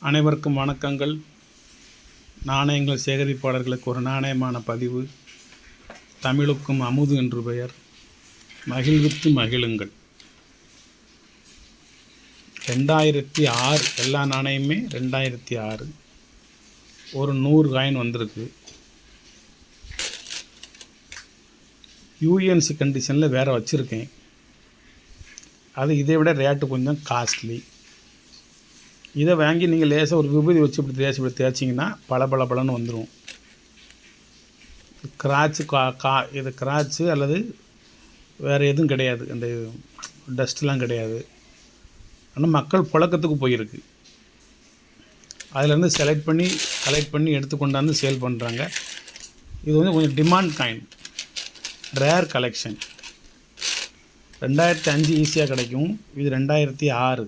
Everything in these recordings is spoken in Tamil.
அனைவருக்கும் வணக்கங்கள். நாணயங்கள் சேகரிப்பாளர்களுக்கு ஒரு நாணயமான பதிவு. தமிழுக்கும் அமுது என்று பெயர். மகிழ்வித்து மகிழுங்கள். 2006 எல்லா நாணயமே 2006. ஒரு 100 காயின் வந்திருக்கு. யூஎன்சி கண்டிஷனில் வேறு வச்சுருக்கேன். அது இதை விட ரேட்டு கொஞ்சம் காஸ்ட்லி. இதை வாங்கி நீங்கள் லேசாக ஒரு விபூதி வச்சு இப்படி தேய்ச்சிங்கன்னா பளபளன்னு வந்துடும். கிராட்சு இது கிராட்சு அல்லது வேறு எதுவும் கிடையாது, அந்த டஸ்ட்லாம் கிடையாது. ஆனால் மக்கள் புழக்கத்துக்கு போயிருக்கு. அதிலேருந்து கலெக்ட் பண்ணி எடுத்து கொண்டாந்து சேல் பண்ணுறாங்க. இது வந்து கொஞ்சம் டிமாண்ட் காயின், ரேர் கலெக்ஷன். 2005 ஈஸியாக கிடைக்கும். இது 2006.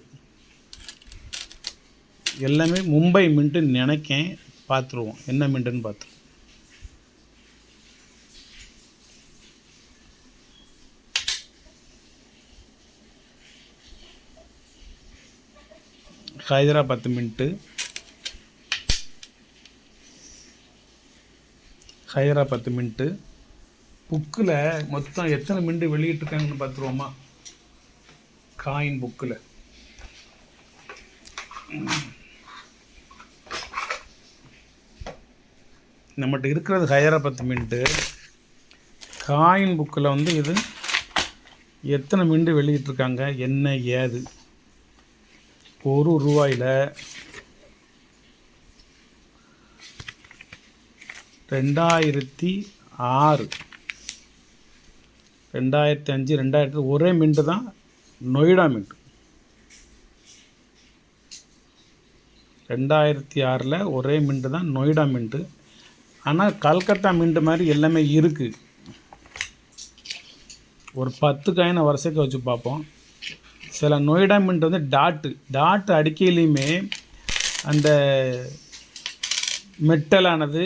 எல்லாமே மும்பை மின்ட்டுன்னு நினைக்கேன். பார்த்துருவோம் என்ன மின்ட்டுன்னு பார்த்துருவோம். ஹைதராபாத் மின்ட்டு. ஹைதராபாத் மின்ட்டு புக்கில் மொத்தம் எத்தனை மின்ட்டு வெளியிட்டிருக்காங்கன்னு பார்த்துருவோமா? காயின் புக்கில் நம்மகிட்ட இருக்கிறது ஹைதராபாத் மின்ட்டு. காயின் புக்கில் வந்து இது எத்தனை மின்ட்டு வெளியிட்டிருக்காங்க, என்ன ஏது. ₹1 2006, 2005, 2000 ஒரே மின்ட்டு தான், நொய்டா மின்ட்டு. 2006 ஒரே மின்ட்டு தான், நொய்டா மின்ட்டு. ஆனால் கல்கத்தா மின்ட்டு மாதிரி எல்லாமே இருக்குது. ஒரு 10 காயினை வரிசைக்கு வச்சு பார்ப்போம். சில நொய்டா மின்ட்டு வந்து டாட்டு அடிக்கையிலையுமே அந்த மெட்டலானது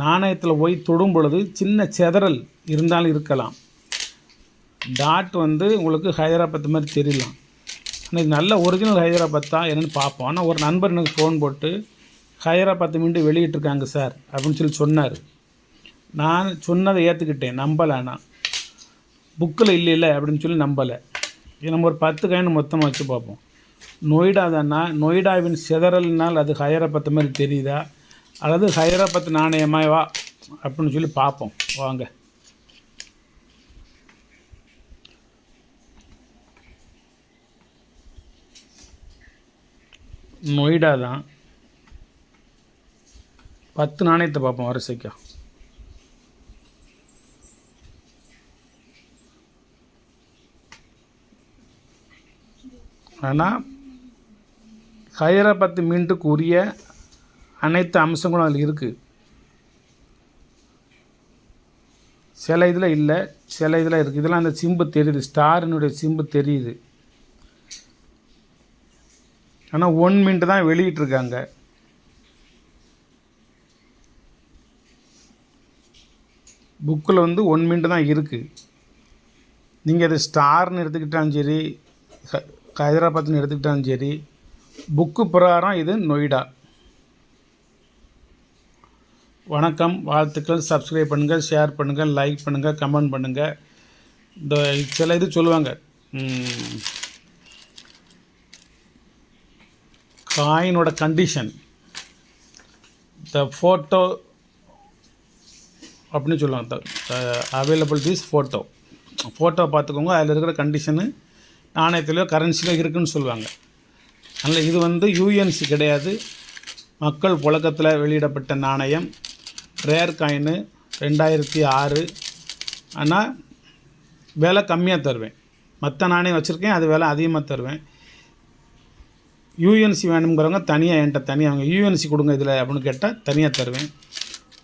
நாணயத்தில் போய் தொடும் பொழுது சின்ன செதறல் இருந்தாலும் இருக்கலாம். டாட் வந்து உங்களுக்கு ஹைதராபாத் மாதிரி தெரியலாம். ஆனால் இது நல்ல ஒரிஜினல் ஹைதராபாத் தான் என்னென்னு பார்ப்போம். ஆனால் ஒரு நண்பர் எனக்கு ஃபோன் போட்டு ஹைதராபாத் மின்ட்டு வெளியிட்டிருக்காங்க சார் அப்படின்னு சொல்லி சொன்னார். நான் சொன்னதை ஏற்றுக்கிட்டேன், நம்பலை. ஆனால் புக்கில் இல்லை அப்படின்னு சொல்லி நம்பலை. நம்ம ஒரு 10 காயின் மொத்தமாக வச்சு பார்ப்போம். நொய்டா தானா, நொய்டாவின் சிதறல்னால் அது ஹைதராபாத் மாதிரி தெரியுதா, அல்லது ஹைதராபாத் நாணயமாவா அப்படின்னு சொல்லி பார்ப்போம் வாங்க. நொய்டா தான். 10 நாணயத்தை பார்ப்போம் வரிசைக்கா. ஆனால் ஹைதராபாத் மின்ட்டுக்கு உரிய அனைத்து அம்சங்களும் அதில் இருக்குது. சில இதில் இல்லை, சில இதில் இருக்குது. இதெல்லாம் அந்த சிம்பு தெரியுது, ஸ்டாரினுடைய சிம்பு தெரியுது. ஆனால் 1 மின்ட்டு தான் வெளியிட்டிருக்காங்க. புக்கில் வந்து 1 மின்ட்டு தான் இருக்குது. நீங்கள் அது ஸ்டார்னு எடுத்துக்கிட்டாலும் சரி, ஹைதராபாத்னு எடுத்துக்கிட்டாலும் சரி, புக்கு பிரகாரம் இது நொய்டா. வணக்கம், வாழ்த்துக்கள். சப்ஸ்கிரைப் பண்ணுங்கள், ஷேர் பண்ணுங்கள், லைக் பண்ணுங்கள், கமெண்ட் பண்ணுங்கள். இந்த சில இது சொல்லுவாங்க, காயினோட கண்டிஷன், த ஃபோட்டோ அப்படின்னு சொல்லுவாங்க. அவைலபிள் திஸ் ஃபோட்டோ பார்த்துக்கோங்க. அதில் இருக்கிற கண்டிஷனு நாணயத்திலையோ கரன்சிலையோ இருக்குதுன்னு சொல்லுவாங்க. அதனால் இது வந்து யூஎன்சி கிடையாது, மக்கள் புழக்கத்தில் வெளியிடப்பட்ட நாணயம். Rare coin 2006. ஆனால் விலை கம்மியாக தருவேன். மற்ற நாணயம் வச்சுருக்கேன், அது விலை அதிகமாக தருவேன். யூஎன்சி வேணுங்கிறவங்க தனியாக என்கிட்ட தனியாக அவங்க யூஎன்சி கொடுங்க இதில் அப்படின்னு கேட்டால் தனியாக தருவேன்.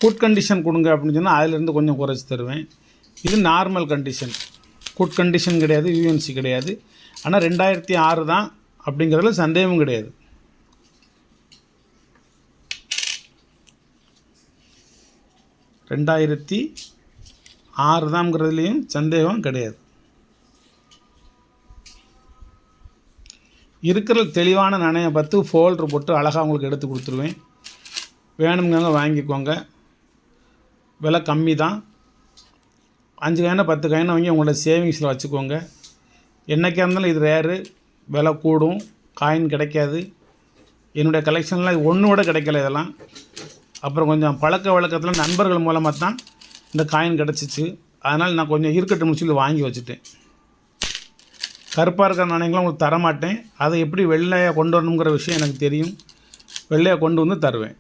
குட் கண்டிஷன் கொடுங்க அப்படின்னு சொன்னால் அதிலேருந்து கொஞ்சம் குறைச்சி தருவேன். இது நார்மல் கண்டிஷன், குட் கண்டிஷன் கிடையாது, யூஎன்சி கிடையாது. ஆனால் 2006 தான் அப்படிங்கிறதுல சந்தேகமும் கிடையாது. $2006 தான்ங்கிறதுலேயும் சந்தேகம் கிடையாது. இருக்கிற தெளிவான நாணயம் பார்த்து ஃபோல்ட்ரு போட்டு அழகாக உங்களுக்கு எடுத்து கொடுத்துருவேன். வேணுங்கிறவங்க வாங்கிக்கோங்க. விலை கம்மி தான். 5 காயினா 10 காயினா வாங்கி உங்களோட சேவிங்ஸில் வச்சுக்கோங்க. என்றைக்கா இருந்தாலும் இது ரேரு, விலை கூடும், காயின் கிடைக்காது. என்னுடைய கலெக்ஷன்லாம் ஒன்று கூட கிடைக்கல இதெல்லாம். அப்புறம் கொஞ்சம் பழக்க வழக்கத்தில் நண்பர்கள் மூலமாக தான் இந்த காயின் கிடச்சிச்சு. அதனால் நான் கொஞ்சம் இருக்கட்டும்னு சொல்லி வாங்கி வச்சுட்டேன். கருப்பாக இருக்கிற நாணயங்களாம் உங்களுக்கு தரமாட்டேன். அதை எப்படி வெள்ளையாக கொண்டு வரணுங்கிற விஷயம் எனக்கு தெரியும். வெள்ளையாக கொண்டு வந்து தருவேன்.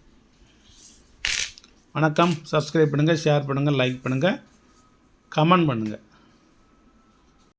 வணக்கம். சப்ஸ்கிரைப் பண்ணுங்கள், ஷேர் பண்ணுங்கள், லைக் பண்ணுங்கள், கமெண்ட் பண்ணுங்கள்.